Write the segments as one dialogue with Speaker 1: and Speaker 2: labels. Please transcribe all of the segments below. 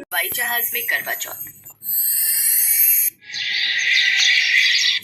Speaker 1: हवाई जहाज में करवा चौथ।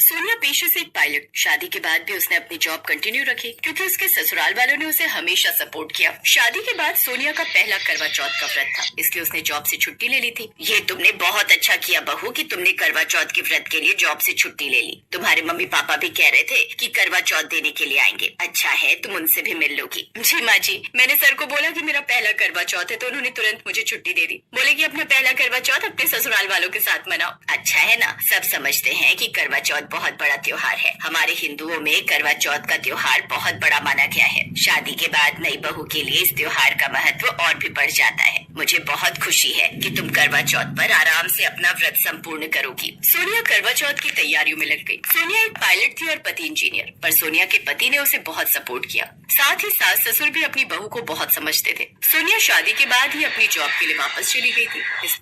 Speaker 1: सोनिया पेशे से एक पायलट। शादी के बाद भी उसने अपनी जॉब कंटिन्यू रखी क्योंकि उसके ससुराल वालों ने उसे हमेशा सपोर्ट किया। शादी के बाद सोनिया का पहला करवा चौथ का व्रत था, इसलिए उसने जॉब से छुट्टी ले ली थी। ये तुमने बहुत अच्छा किया बहू कि तुमने करवा चौथ के व्रत के लिए जॉब से छुट्टी ले ली। तुम्हारे मम्मी पापा भी कह रहे थे कि करवा चौथ देने के लिए आएंगे। अच्छा है तुम उनसे भी मिल लोगी। जी माँ जी, मैंने सर को बोला कि मेरा पहला करवा चौथ है तो उन्होंने तुरंत मुझे छुट्टी दे दी। बोले कि अपना पहला करवा चौथ अपने ससुराल वालों के साथ मनाओ। अच्छा है ना, सब समझते हैं कि करवा चौथ बहुत बड़ा त्योहार है। हमारे हिंदुओं में करवा चौथ का त्योहार बहुत बड़ा माना गया है। शादी के बाद नई बहू के लिए इस त्योहार का महत्व और भी बढ़ जाता है। मुझे बहुत खुशी है कि तुम करवा चौथ पर आराम से अपना व्रत संपूर्ण करोगी। सोनिया करवा चौथ की तैयारियों में लग गई। सोनिया एक पायलट थी और पति इंजीनियर, पर सोनिया के पति ने उसे बहुत सपोर्ट किया। साथ ही सास ससुर भी अपनी बहू को बहुत समझते थे। सोनिया शादी के बाद ही अपनी जॉब के लिए वापस चली गई थी।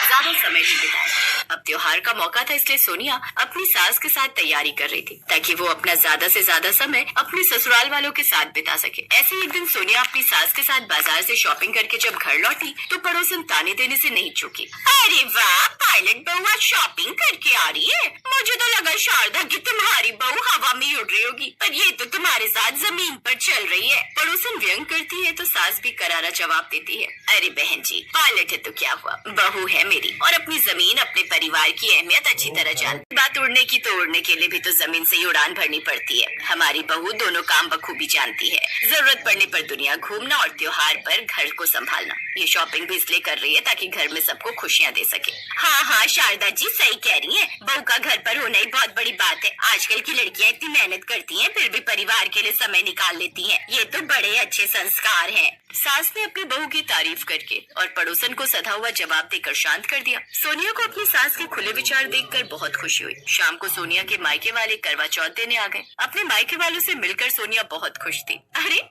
Speaker 1: ज्यादा समय नहीं बिताया। अब त्योहार का मौका था, इसलिए सोनिया अपनी सास के साथ तैयारी कर रही थी ताकि वो अपना ज्यादा से ज्यादा समय अपने ससुराल वालों के साथ बिता सके। ऐसे एक दिन सोनिया अपनी सास के साथ बाजार से शॉपिंग करके जब घर लौटी तो पड़ोसन ताने देने से नहीं चूकी। अरे वाह, पायलट बहू आज शॉपिंग करके आ रही है। मुझे तो लगा शारदा की तुम्हारी बहू हवा में उड़ रही होगी, पर ये तो तुम्हारे साथ जमीन पर चल रही है। पड़ोसन व्यंग करती है तो सास भी करारा जवाब देती है। अरे बहन जी, पायलट है तो क्या हुआ, बहू है मेरी और अपनी जमीन अपने परिवार की अहमियत अच्छी तरह जानती। बात उड़ने की तो उड़ने के लिए भी तो जमीन से ही उड़ान भरनी पड़ती है। हमारी बहू दोनों काम बखूबी जानती है, जरूरत पड़ने पर दुनिया घूमना और त्योहार पर घर को संभालना। ये शॉपिंग भी इसलिए कर रही है ताकि घर में सबको खुशियाँ दे सके। हाँ हाँ शारदा जी सही कह रही है, बहू का घर पर होना ही बहुत बड़ी बात है। आजकल की लड़कियाँ इतनी मेहनत करती हैं, फिर भी परिवार के लिए समय निकाल लेती हैं। ये तो बड़े अच्छे संस्कार हैं। सास ने अपनी बहू की तारीफ करके और पड़ोसन को सधा हुआ जवाब देकर शांत कर दिया। सोनिया को अपनी सास के खुले विचार देखकर बहुत खुशी हुई। शाम को सोनिया के मायके वाले करवा चौथ देने आ गए। अपने मायके वालों से मिलकर सोनिया बहुत खुश थी। अरे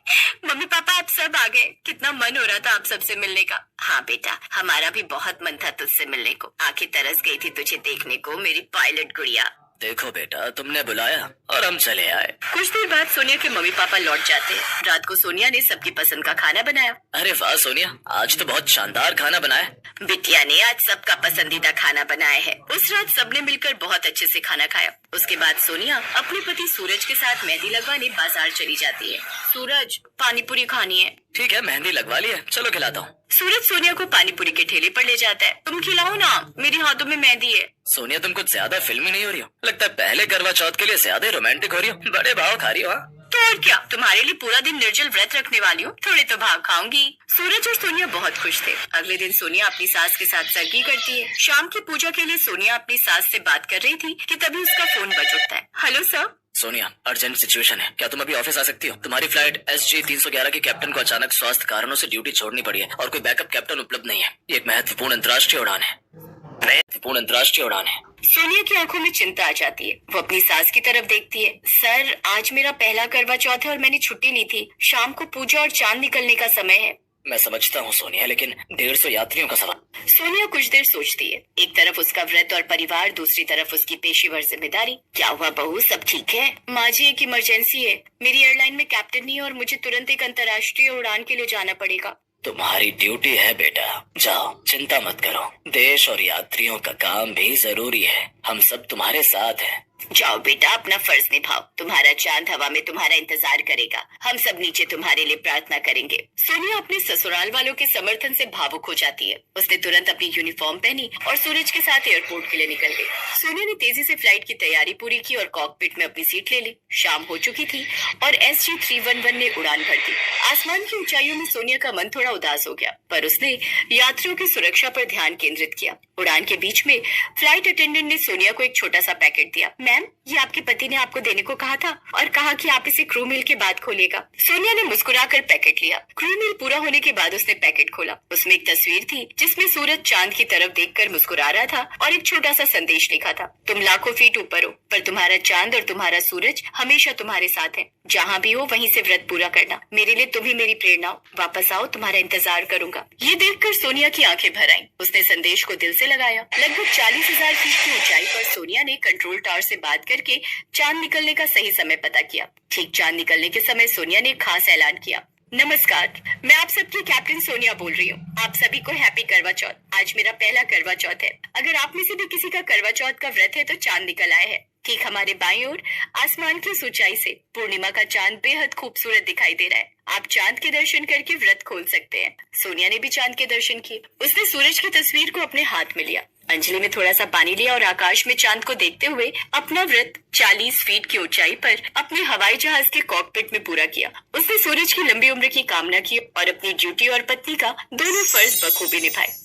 Speaker 1: मम्मी पापा आप सब आ गए, कितना मन हो रहा था आप सबसे मिलने का। हाँ बेटा, हमारा भी बहुत मन था तुझसे मिलने को। आंखें तरस गई थी तुझे देखने को मेरी पायलट गुड़िया।
Speaker 2: देखो बेटा, तुमने बुलाया और हम चले आए।
Speaker 1: कुछ देर बाद सोनिया के मम्मी पापा लौट जाते हैं। रात को सोनिया ने सबकी पसंद का खाना बनाया।
Speaker 2: अरे वाह सोनिया, आज तो बहुत शानदार खाना बनाया।
Speaker 1: बिटिया ने आज सबका पसंदीदा खाना बनाया है। उस रात सबने मिलकर बहुत अच्छे से खाना खाया। उसके बाद सोनिया अपने पति सूरज के साथ मेहंदी लगवाने बाजार चली जाती है। सूरज, पानी पूरी खानी है।
Speaker 2: ठीक है, मेहंदी लगवा ली है, चलो खिलाता हूँ।
Speaker 1: सूरज सोनिया को पानी पूरी के ठेले पर ले जाता है। तुम खिलाओ ना, मेरे हाथों में मेहंदी है।
Speaker 2: सोनिया तुम कुछ ज्यादा फिल्मी नहीं हो रही हो, लगता है पहले करवा चौथ के लिए ज्यादा रोमांटिक हो रही हो। बड़े भाव खा रही हो।
Speaker 1: तो और क्या, तुम्हारे लिए पूरा दिन निर्जल व्रत रखने वाली हूँ, थोड़े तो भाव खाऊंगी। सूरज और सोनिया बहुत खुश थे। अगले दिन सोनिया अपनी सास के साथ सरगी करती है। शाम की पूजा के लिए सोनिया अपनी सास से बात कर रही थी कि तभी उसका फोन बज उठता है। Hello sir.
Speaker 2: Sonia, urgent situation है, क्या तुम अभी ऑफिस आ सकती हो? तुम्हारी फ्लाइट SG 311 के कैप्टन को अचानक स्वास्थ्य कारणों से ड्यूटी छोड़नी पड़ी है और कोई बैकअप कैप्टन उपलब्ध नहीं है। ये एक महत्वपूर्ण अंतर्राष्ट्रीय उड़ान है।
Speaker 1: सोनिया की आंखों में चिंता आ जाती है। वो अपनी सास की तरफ देखती है। सर, आज मेरा पहला करवा चौथ है और मैंने छुट्टी ली थी। शाम को पूजा और चांद निकलने का समय है।
Speaker 2: मैं समझता हूँ सोनिया, लेकिन 150 यात्रियों का सवाल।
Speaker 1: सोनिया कुछ देर सोचती है। एक तरफ उसका व्रत और परिवार, दूसरी तरफ उसकी पेशेवर जिम्मेदारी। क्या हुआ बहू, सब ठीक है? माँ जी, एक इमरजेंसी है। मेरी एयरलाइन में कैप्टन नहीं है और मुझे तुरंत एक अंतर्राष्ट्रीय उड़ान के लिए जाना पड़ेगा।
Speaker 2: तुम्हारी ड्यूटी है बेटा, जाओ, चिंता मत करो। देश और यात्रियों का काम भी जरूरी है, हम सब तुम्हारे साथ हैं।
Speaker 1: जाओ बेटा, अपना फर्ज निभाओ। तुम्हारा चांद हवा में तुम्हारा इंतजार करेगा। हम सब नीचे तुम्हारे लिए प्रार्थना करेंगे। सोनिया अपने ससुराल वालों के समर्थन से भावुक हो जाती है। उसने तुरंत अपनी यूनिफॉर्म पहनी और सूरज के साथ एयरपोर्ट के लिए निकल गई। सोनिया ने तेजी से फ्लाइट की तैयारी पूरी की और कॉकपिट में अपनी सीट ले ली। शाम हो चुकी थी और SG 311 ने उड़ान भर दी। आसमान की ऊंचाइयों में सोनिया का मन थोड़ा उदास हो गया, पर उसने यात्रियों की सुरक्षा पर ध्यान केंद्रित किया। उड़ान के बीच में फ्लाइट अटेंडेंट ने सोनिया को एक छोटा सा पैकेट दिया। मैम, ये आपके पति ने आपको देने को कहा था और कहा कि आप इसे क्रू मील के बाद खोलेगा। सोनिया ने मुस्कुराकर पैकेट लिया। क्रू मील पूरा होने के बाद उसने पैकेट खोला। उसमें एक तस्वीर थी जिसमें सूरज चांद की तरफ देखकर मुस्कुरा रहा था और एक छोटा सा संदेश लिखा था। तुम लाखों फीट ऊपर हो, पर तुम्हारा चांद और तुम्हारा सूरज हमेशा तुम्हारे साथ है। जहाँ भी हो वहीं से व्रत पूरा करना। मेरे लिए तुम ही मेरी प्रेरणा हो। वापस आओ, तुम्हारा इंतजार करूंगा। ये देखकर सोनिया की आंखें भर आईं। उसने संदेश को दिल से लगाया। लगभग 40,000 फीट की ऊंचाई पर सोनिया ने कंट्रोल टावर से बात करके चांद निकलने का सही समय पता किया। ठीक चांद निकलने के समय सोनिया ने खास ऐलान किया। नमस्कार, मैं आप सबकी कैप्टन सोनिया बोल रही हूँ। आप सभी को हैप्पी करवा चौथ। आज मेरा पहला करवा चौथ है। अगर आप में से भी किसी का करवा चौथ का व्रत है तो चांद निकल आया है। ठीक हमारे बाईं ओर आसमान की ऊंचाई से पूर्णिमा का चांद बेहद खूबसूरत दिखाई दे रहा है। आप चांद के दर्शन करके व्रत खोल सकते हैं। सोनिया ने भी चांद के दर्शन किए। उसने सूरज की तस्वीर को अपने हाथ में लिया, अंजलि में थोड़ा सा पानी लिया और आकाश में चांद को देखते हुए अपना व्रत 40 फीट की ऊंचाई पर अपने हवाई जहाज के कॉकपिट में पूरा किया। उसने सूरज की लंबी उम्र की कामना की और अपनी ड्यूटी और पत्नी का दोनों फर्ज बखूबी निभाए।